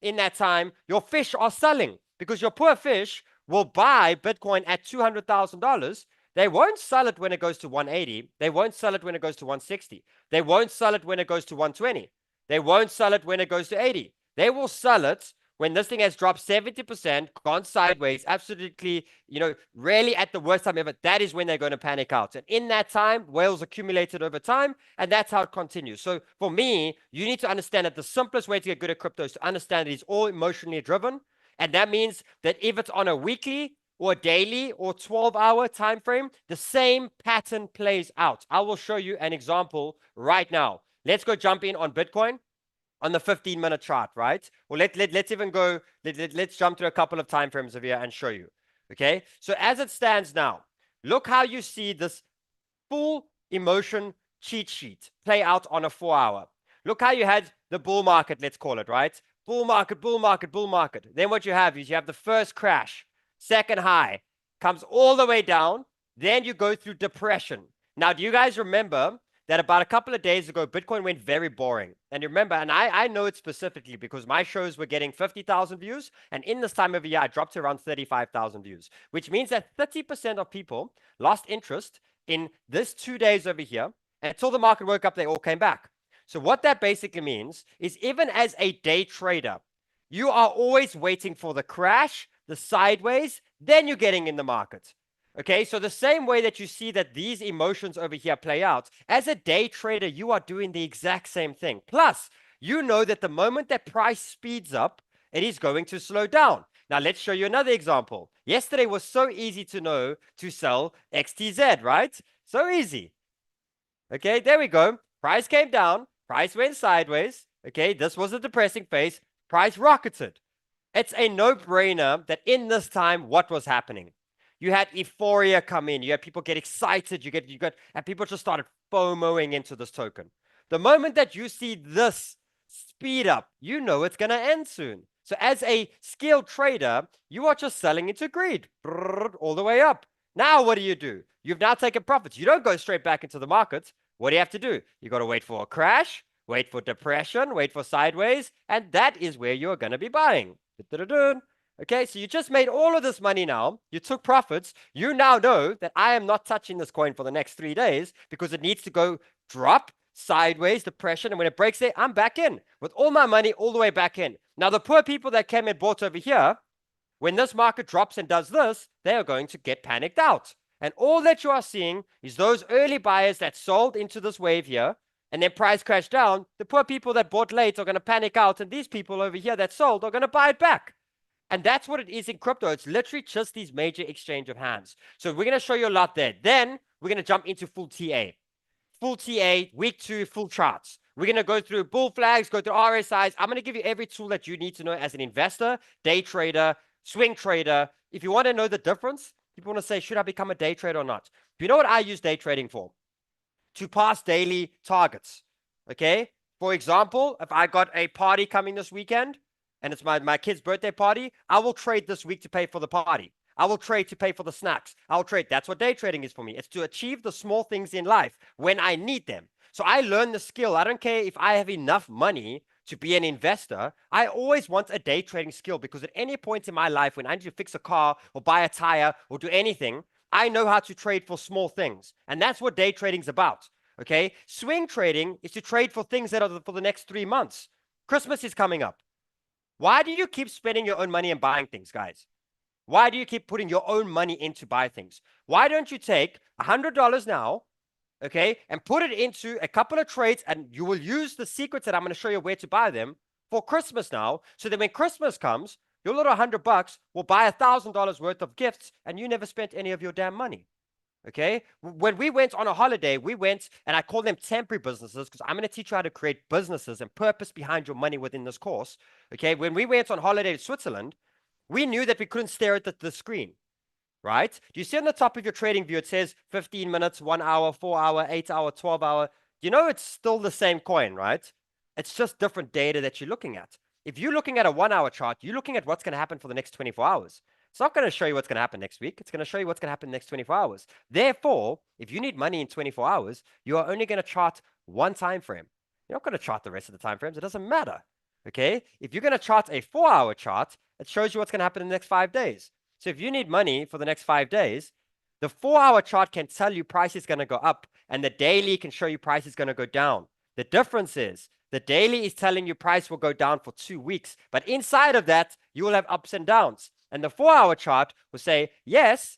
In that time, your fish are selling because your poor fish will buy Bitcoin at $200,000. They won't sell it when it goes to 180. They won't sell it when it goes to 160. They won't sell it when it goes to 120. They won't sell it when it goes to 80. They will sell it when this thing has dropped 70%, gone sideways, absolutely, really at the worst time ever. That is when they're going to panic out. And in that time, whales accumulated over time, and that's how it continues. So for me, you need to understand that the simplest way to get good at crypto is to understand that it's all emotionally driven. And that means that if it's on a weekly or daily or 12-hour time frame, the same pattern plays out. I will show you an example right now. Let's go jump in on Bitcoin. On the 15-minute chart, right? Well, let's even go, let's jump through a couple of time frames over here and show you. Okay, so as it stands now, look how you see this full emotion cheat sheet play out on a 4-hour. Look how you had the bull market, let's call it, right? Bull market, bull market, bull market. Then what you have is you have the first crash, second high, comes all the way down. Then you go through depression. Now, do you guys remember that about a couple of days ago, Bitcoin went very boring? And you remember, and I know it specifically because my shows were getting 50,000 views. And in this time of year, I dropped to around 35,000 views, which means that 30% of people lost interest in this 2 days over here. And until the market woke up, they all came back. So what that basically means is even as a day trader, you are always waiting for the crash, the sideways, then you're getting in the market. Okay, so the same way that you see that these emotions over here play out, as a day trader, you are doing the exact same thing. Plus, you know that the moment that price speeds up, it is going to slow down. Now, let's show you another example. Yesterday was so easy to know to sell XTZ, right? So easy. Okay, there we go. Price came down, price went sideways. Okay, this was a depressing phase. Price rocketed. It's a no-brainer that in this time, what was happening? You had euphoria come in. You had people get excited. And people just started FOMOing into this token. The moment that you see this speed up, you know it's going to end soon. So as a skilled trader, you are just selling into greed all the way up. Now, what do? You've now taken profits. You don't go straight back into the market. What do you have to do? You got to wait for a crash, wait for depression, wait for sideways, and that is where you're going to be buying. Okay, so you just made all of this money now. You took profits. You now know that I am not touching this coin for the next 3 days because it needs to go drop, sideways, depression, and when it breaks there, I'm back in with all my money all the way back in. Now, the poor people that came and bought over here, when this market drops and does this, they are going to get panicked out. And all that you are seeing is those early buyers that sold into this wave here, and then price crashed down. The poor people that bought late are going to panic out, and these people over here that sold are going to buy it back. And that's what it is in crypto. It's literally just these major exchange of hands. So we're going to show you a lot there. Then we're going to jump into full TA. Full TA, week 2, full charts. We're going to go through bull flags, go through RSIs. I'm going to give you every tool that you need to know as an investor, day trader, swing trader. If you want to know the difference, people want to say, should I become a day trader or not? Do you know what I use day trading for? To pass daily targets. Okay? For example, if I got a party coming this weekend, and it's my kid's birthday party, I will trade this week to pay for the party. I will trade to pay for the snacks. I'll trade. That's what day trading is for me. It's to achieve the small things in life when I need them. So I learn the skill. I don't care if I have enough money to be an investor. I always want a day trading skill because at any point in my life when I need to fix a car or buy a tire or do anything, I know how to trade for small things. And that's what day trading is about. Okay? Swing trading is to trade for things that are for the next 3 months. Christmas is coming up. Why do you keep spending your own money and buying things, guys? Why do you keep putting your own money in to buy things? Why don't you take $100 now, okay, and put it into a couple of trades, and you will use the secrets that I'm going to show you where to buy them for Christmas now, so that when Christmas comes, your little $100 will buy $1,000 worth of gifts, and you never spent any of your damn money. Okay, when we went on a holiday, we went, and I call them temporary businesses because I'm going to teach you how to create businesses and purpose behind your money within this course. Okay, when we went on holiday to Switzerland, we knew that we couldn't stare at the screen, right? Do you see on the top of your trading view, it says 15 minutes, 1 hour, 4 hour, 8 hour, 12 hour. You know, it's still the same coin, right? It's just different data that you're looking at. If you're looking at a 1 hour chart, you're looking at what's going to happen for the next 24 hours. It's not going to show you what's going to happen next week. It's going to show you what's going to happen in the next 24 hours. Therefore, if you need money in 24 hours, you are only going to chart one time frame. You're not going to chart the rest of the time frames. It doesn't matter. Okay? If you're going to chart a 4 hour chart, it shows you what's going to happen in the next 5 days. So if you need money for the next 5 days, the 4 hour chart can tell you price is going to go up, and the daily can show you price is going to go down. The difference is the daily is telling you price will go down for 2 weeks, but inside of that, you will have ups and downs. And the 4 hour chart will say, yes,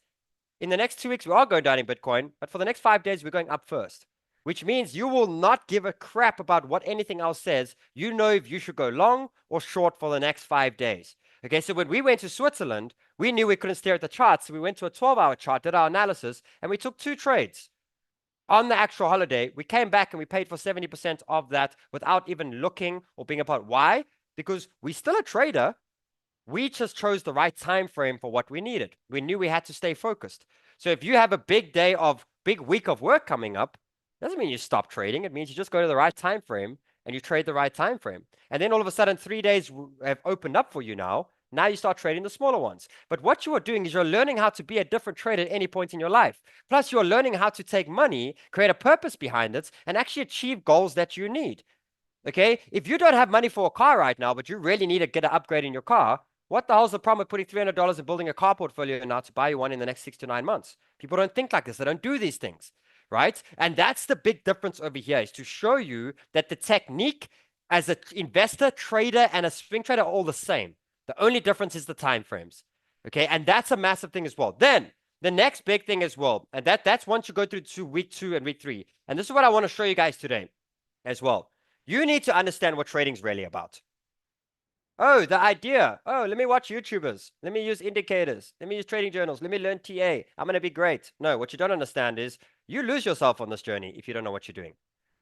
in the next 2 weeks, we are going down in Bitcoin, but for the next 5 days, we're going up first, which means you will not give a crap about what anything else says. You know if you should go long or short for the next 5 days. Okay, so when we went to Switzerland, we knew we couldn't stare at the charts. So we went to a 12-hour chart, did our analysis, and we took 2 trades. On the actual holiday, we came back and we paid for 70% of that without even looking or being about. Why? Because we're still a trader. We just chose the right time frame for what we needed. We knew we had to stay focused. So if you have a big week of work coming up, doesn't mean you stop trading. It means you just go to the right time frame and you trade the right time frame. And then all of a sudden 3 days have opened up for you now. Now you start trading the smaller ones. But what you are doing is you're learning how to be a different trader at any point in your life. Plus you're learning how to take money, create a purpose behind it, and actually achieve goals that you need. Okay? If you don't have money for a car right now, but you really need to get an upgrade in your car, what the hell is the problem with putting $300 and building a car portfolio now to buy you one in the next 6 to 9 months? People don't think like this. They don't do these things, right? And that's the big difference over here, is to show you that the technique as an investor, trader, and a swing trader are all the same. The only difference is the time frames. Okay, and that's a massive thing as well. Then the next big thing as well, and that's once you go through to week 2 and week 3. And this is what I want to show you guys today as well. You need to understand what trading is really about. Oh, the idea. Oh, let me watch YouTubers. Let me use indicators. Let me use trading journals. Let me learn TA. I'm going to be great. No, what you don't understand is you lose yourself on this journey if you don't know what you're doing.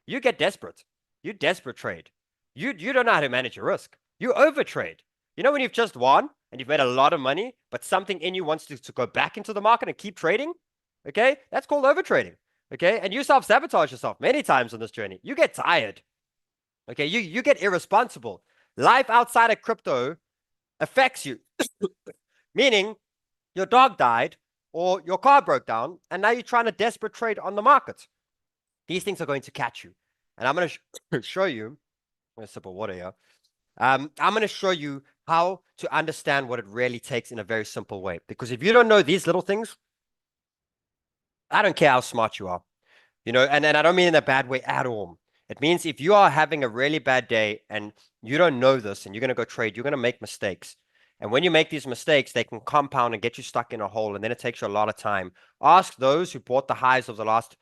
You get desperate. You desperate trade. You don't know how to manage your risk. You overtrade. You know when you've just won and you've made a lot of money, but something in you wants to go back into the market and keep trading? Okay, that's called overtrading. Okay, and you self-sabotage yourself many times on this journey. You get tired. Okay, you get irresponsible. Life outside of crypto affects you. Meaning your dog died or your car broke down and now you're trying to desperate trade on the market. These things are going to catch you. And I'm going to show you, I'm going to sip of water here. I'm going to show you how to understand what it really takes in a very simple way. Because if you don't know these little things, I don't care how smart you are. You know, and I don't mean in a bad way at all. It means if you are having a really bad day and you don't know this and you're going to go trade, you're going to make mistakes. And when you make these mistakes, they can compound and get you stuck in a hole. And then it takes you a lot of time. Ask those who bought the highs of the last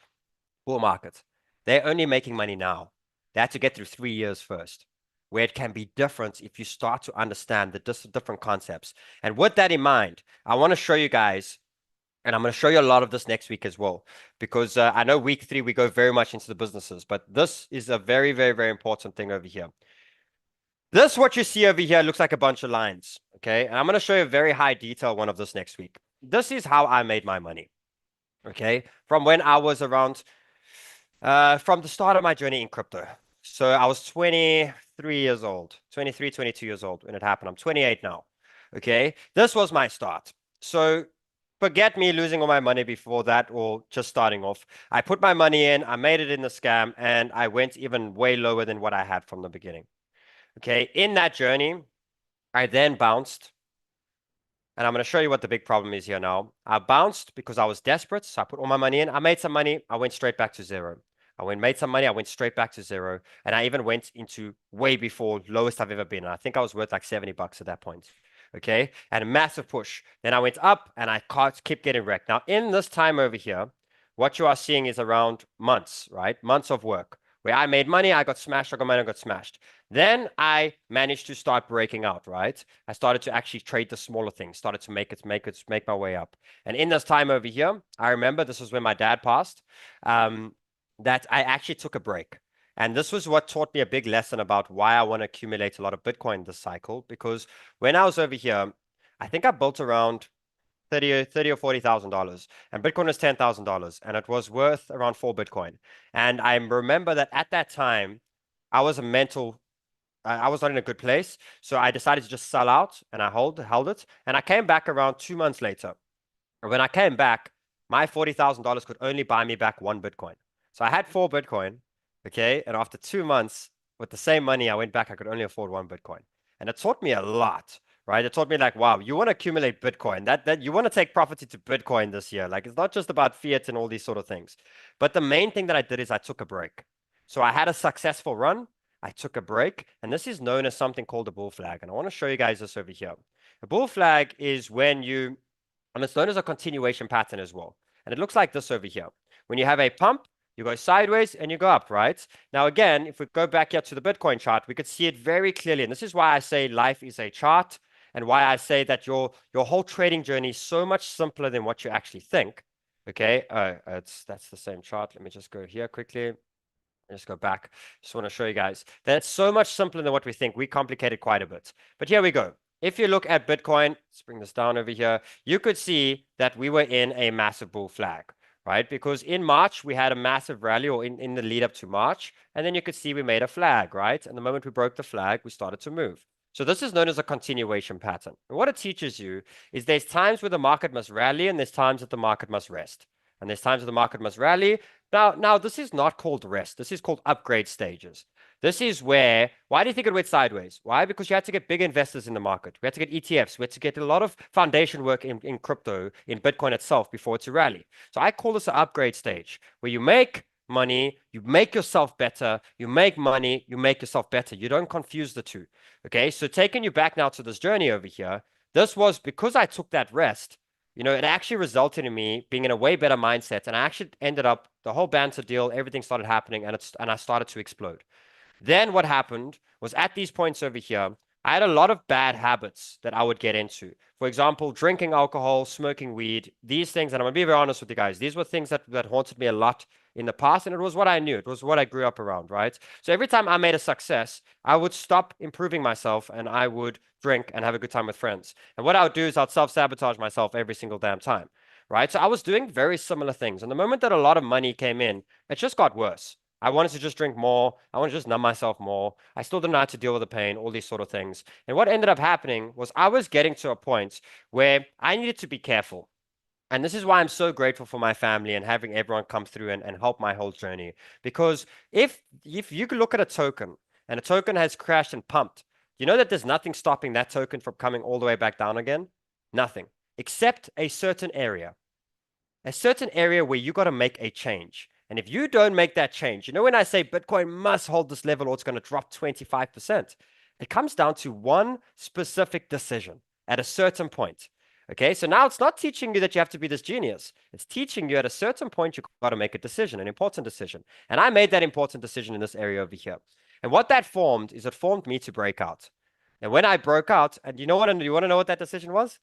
bull market. They're only making money now. They had to get through 3 years first. where it can be different if you start to understand the different concepts. And with that in mind, I want to show you guys, and I'm going to show you a lot of this next week as well, because I know week 3, we go very much into the businesses, but this is a very, very, very important thing over here. This, what you see over here, looks like a bunch of lines, okay? And I'm going to show you a very high detail one of this next week. This is how I made my money, okay? From when I was around, from the start of my journey in crypto. So I was 23 years old, 23, 22 years old when it happened. I'm 28 now, okay? This was my start. So forget me losing all my money before that or just starting off. I put my money in, I made it in the scam, and I went even way lower than what I had from the beginning. Okay, in that journey, I then bounced. And I'm going to show you what the big problem is here now. I bounced because I was desperate. So I put all my money in. I made some money. I went straight back to zero. Made some money. I went straight back to zero. And I even went into way before lowest I've ever been. And I think I was worth like 70 bucks at that point. Okay, and a massive push. Then I went up and I kept getting wrecked. Now, in this time over here, what you are seeing is around months, right? Months of work where I made money, I got smashed, I got money, I got smashed. Then I managed to start breaking out, right? I started to actually trade the smaller things, started to make my way up. And in this time over here, I remember this was when my dad passed, that I actually took a break. And this was what taught me a big lesson about why I want to accumulate a lot of Bitcoin this cycle. Because when I was over here, I think I built around $30,000 or $40,000, and Bitcoin was $10,000, and it was worth around 4 Bitcoin. And I remember that at that time, I was I was not in a good place. So I decided to just sell out, and I held it. And I came back around 2 months later. And when I came back, my $40,000 could only buy me back 1 Bitcoin. So I had 4 Bitcoin. Okay. And after 2 months, with the same money I went back, I could only afford 1 Bitcoin. And it taught me a lot, right? It taught me like, wow, you want to accumulate Bitcoin, that you want to take profit into Bitcoin this year. Like, it's not just about fiat and all these sort of things. But the main thing that I did is I took a break. So I had a successful run. I took a break, and this is known as something called a bull flag. And I want to show you guys this over here. A bull flag is when and it's known as a continuation pattern as well. And it looks like this over here. When you have a pump, you go sideways and you go up, right? Now, again, if we go back here to the Bitcoin chart, we could see it very clearly. And this is why I say life is a chart, and why I say that your whole trading journey is so much simpler than what you actually think. Okay, that's the same chart. Let me just go here quickly. Just go back. Just want to show you guys that it's so much simpler than what we think. We complicate it quite a bit. But here we go. If you look at Bitcoin, let's bring this down over here, you could see that we were in a massive bull flag, right? Because in March, we had a massive rally, or in the lead up to March. And then you could see we made a flag, right? And the moment we broke the flag, we started to move. So this is known as a continuation pattern. And what it teaches you is there's times where the market must rally, and there's times that the market must rest. And there's times that the market must rally. Now, this is not called rest. This is called upgrade stages. This is where, why do you think it went sideways? Why? Because you had to get big investors in the market. We had to get ETFs. We had to get a lot of foundation work in crypto, in Bitcoin itself, before it to rally. So I call this an upgrade stage, where you make money, you make yourself better, you make money, you make yourself better. You don't confuse the two. Okay, so taking you back now to this journey over here, this was because I took that rest. It actually resulted in me being in a way better mindset, and I actually ended up, the whole Banter deal, everything started happening, and I started to explode. Then what happened was, at these points over here, I had a lot of bad habits that I would get into. For example, drinking alcohol, smoking weed, these things, and I'm going to be very honest with you guys, these were things that haunted me a lot in the past, and it was what I knew. It was what I grew up around, right? So every time I made a success, I would stop improving myself, and I would drink and have a good time with friends. And what I would do is I'd self-sabotage myself every single damn time, right? So I was doing very similar things. And the moment that a lot of money came in, it just got worse. I wanted to just drink more. I wanted to just numb myself more. I still didn't know how to deal with the pain, all these sort of things. And what ended up happening was I was getting to a point where I needed to be careful. And this is why I'm so grateful for my family and having everyone come through and help my whole journey. Because if you could look at a token, and a token has crashed and pumped, you know that there's nothing stopping that token from coming all the way back down again? Nothing, except a certain area where you got to make a change. And if you don't make that change, when I say Bitcoin must hold this level or it's going to drop 25%, it comes down to one specific decision at a certain point. Okay, so now it's not teaching you that you have to be this genius. It's teaching you at a certain point, you've got to make a decision, an important decision. And I made that important decision in this area over here. And what that formed is it formed me to break out. And when I broke out, and you want to know what that decision was?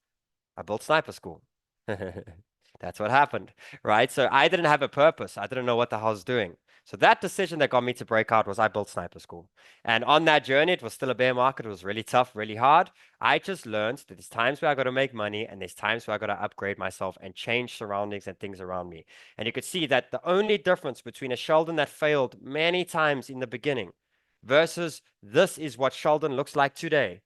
I built sniper school. That's what happened, right? So I didn't have a purpose. I didn't know what the hell I was doing. So that decision that got me to break out was I built sniper school. And on that journey, it was still a bear market. It was really tough, really hard. I just learned that there's times where I got to make money and there's times where I got to upgrade myself and change surroundings and things around me. And you could see that the only difference between a Sheldon that failed many times in the beginning versus this is what Sheldon looks like today,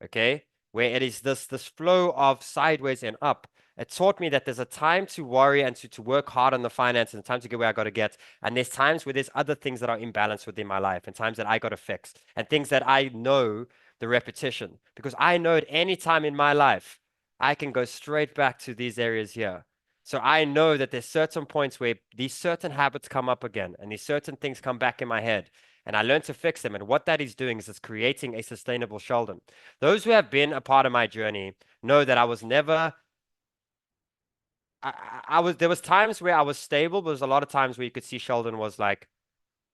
okay? Where it is this flow of sideways and up. It taught me that there's a time to worry and to work hard on the finance and time to get where I got to get. And there's times where there's other things that are imbalanced within my life and times that I got to fix and things that I know the repetition, because I know at any time in my life, I can go straight back to these areas here. So I know that there's certain points where these certain habits come up again and these certain things come back in my head. And I learned to fix them. And what that is doing is it's creating a sustainable Sheldon. Those who have been a part of my journey know that I was never, there was times where I was stable, but there's a lot of times where you could see Sheldon was like,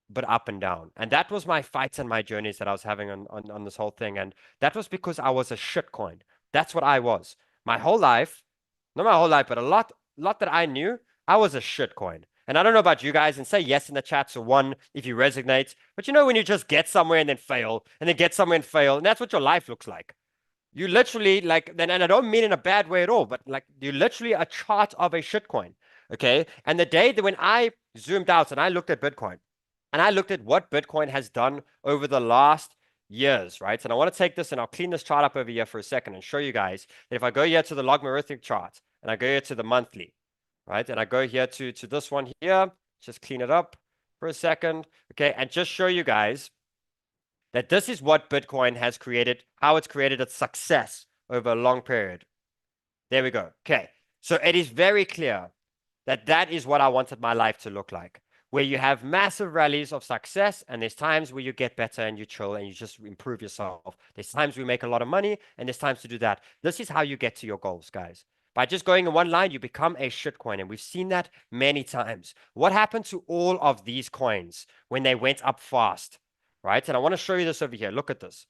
but up and down. And that was my fights and my journeys that I was having on this whole thing. And that was because I was a shitcoin. That's what I was. My whole life, not my whole life, but a lot that I knew, I was a shitcoin. And I don't know about you guys, and say yes in the chat, so one, if you resonate. But you know when you just get somewhere and then fail, and then get somewhere and fail, and that's what your life looks like. You literally, like, and I don't mean in a bad way at all, but like, you're literally a chart of a shitcoin, okay? And the day that when I zoomed out and I looked at Bitcoin, and I looked at what Bitcoin has done over the last years, right? And I want to take this and I'll clean this chart up over here for a second and show you guys that if I go here to the logarithmic chart, and I go here to the monthly, right? And I go here to this one here, just clean it up for a second, okay? And just show you guys that this is what Bitcoin has created, how it's created its success over a long period. There we go. Okay. So it is very clear that that is what I wanted my life to look like, where you have massive rallies of success and there's times where you get better and you chill and you just improve yourself. There's times we make a lot of money and there's times to do that. This is how you get to your goals, guys. By just going in one line, you become a shitcoin. And we've seen that many times. What happened to all of these coins when they went up fast, right? And I want to show you this over here. Look at this.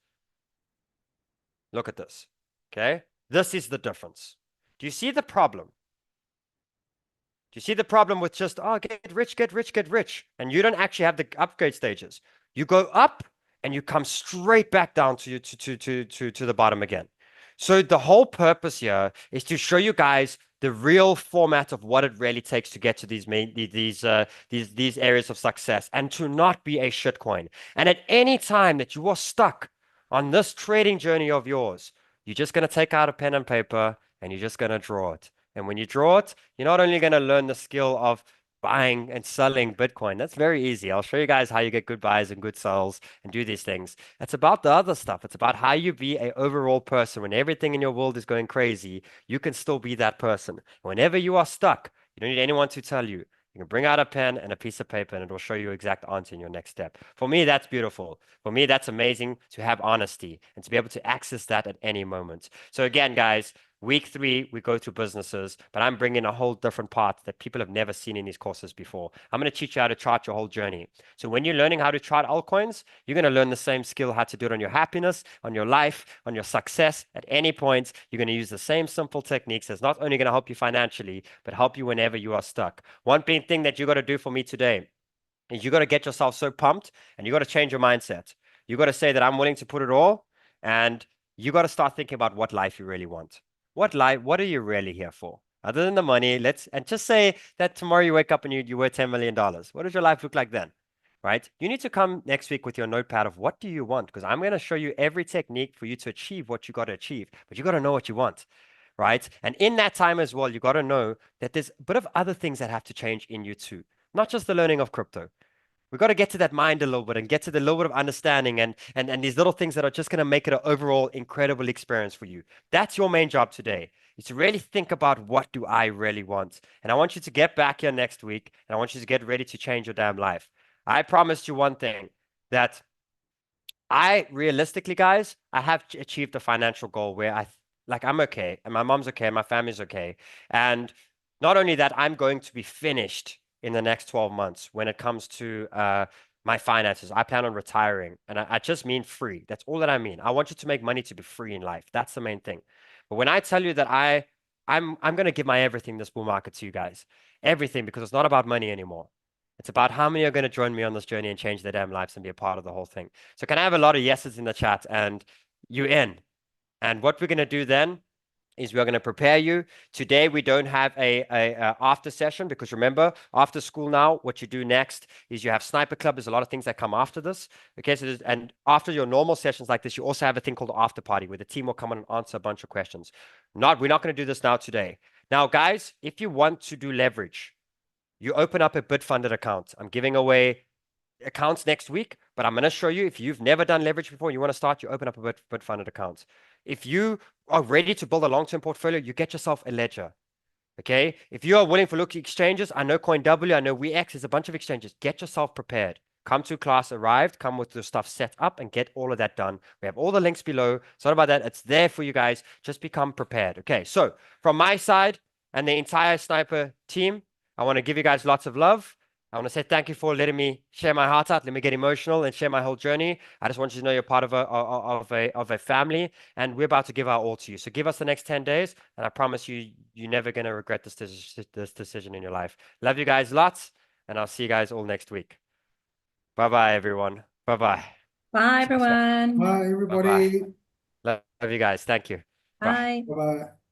Look at this, okay? This is the difference. Do you see the problem? Do you see the problem with just, oh, get rich, get rich, get rich? And you don't actually have the upgrade stages. You go up and you come straight back down to the bottom again. So the whole purpose here is to show you guys the real format of what it really takes to get to these areas of success and to not be a shitcoin. And at any time that you are stuck on this trading journey of yours, you're just going to take out a pen and paper and you're just going to draw it. And when you draw it, you're not only going to learn the skill of buying and selling Bitcoin. That's very easy. I'll show you guys how you get good buys and good sells and do these things. It's about the other stuff. It's about how you be an overall person. When everything in your world is going crazy, you can still be that person. Whenever you are stuck, you don't need anyone to tell you. You can bring out a pen and a piece of paper and it will show you exact answer in your next step. For me, that's beautiful. For me, that's amazing to have honesty and to be able to access that at any moment. So again, guys, week 3, we go through businesses, but I'm bringing a whole different part that people have never seen in these courses before. I'm going to teach you how to chart your whole journey. So when you're learning how to chart altcoins, you're going to learn the same skill, how to do it on your happiness, on your life, on your success. At any point, you're going to use the same simple techniques that's not only going to help you financially, but help you whenever you are stuck. One big thing that you got to do for me today is you got to get yourself so pumped and you got to change your mindset. You got to say that I'm willing to put it all, and you got to start thinking about what life you really want. What life? What are you really here for? Other than the money, and just say that tomorrow you wake up and you worth $10 million. What does your life look like then? Right? You need to come next week with your notepad of what do you want? Because I'm going to show you every technique for you to achieve what you got to achieve, but you got to know what you want. Right? And in that time as well, you got to know that there's a bit of other things that have to change in you too. Not just the learning of crypto. We've got to get to that mind a little bit and get to the little bit of understanding and these little things that are just going to make it an overall incredible experience for you. That's your main job today, is to really think about what do I really want. And I want you to get back here next week and I want you to get ready to change your damn life. I promised you one thing, that realistically, guys, I have achieved a financial goal where I'm okay and my mom's okay and my family's okay. And not only that, I'm going to be finished in the next 12 months when it comes to my finances. I plan on retiring, and I just mean free. That's all that I mean. I want you to make money to be free in life. That's the main thing. But when I tell you that I'm going to give my everything this bull market to you guys, everything, because it's not about money anymore. It's about how many are going to join me on this journey and change their damn lives and be a part of the whole thing. So can I have a lot of yeses in the chat, and you in? And what we're going to do then is we're going to prepare you. Today, we don't have a after session, because remember, after school now, what you do next is you have Sniper Club. There's a lot of things that come after this. Okay, so and after your normal sessions like this, you also have a thing called after party, where the team will come and answer a bunch of questions. We're not going to do this now today. Now, guys, if you want to do leverage, you open up a Bitfunded account. I'm giving away accounts next week, but I'm going to show you, if you've never done leverage before, you want to start, you open up a Bitfunded account. If you are ready to build a long-term portfolio, you get yourself a ledger. Okay. If you are willing for looking exchanges, I know CoinW, I know 𝗬𝗡𝗡𝗏, there's a bunch of exchanges. Get yourself prepared. Come to class arrived, come with your stuff set up and get all of that done. We have all the links below. Sorry about that. It's there for you guys. Just become prepared. Okay. So from my side and the entire Sniper team, I want to give you guys lots of love. I want to say thank you for letting me share my heart out. Let me get emotional and share my whole journey. I just want you to know you're part of a family, and we're about to give our all to you. So give us the next 10 days, and I promise you, you're never going to regret this decision in your life. Love you guys lots, and I'll see you guys all next week. Bye-bye, everyone. Bye-bye. Bye, everyone. Bye, everybody. Love you guys. Thank you. Bye. Bye-bye.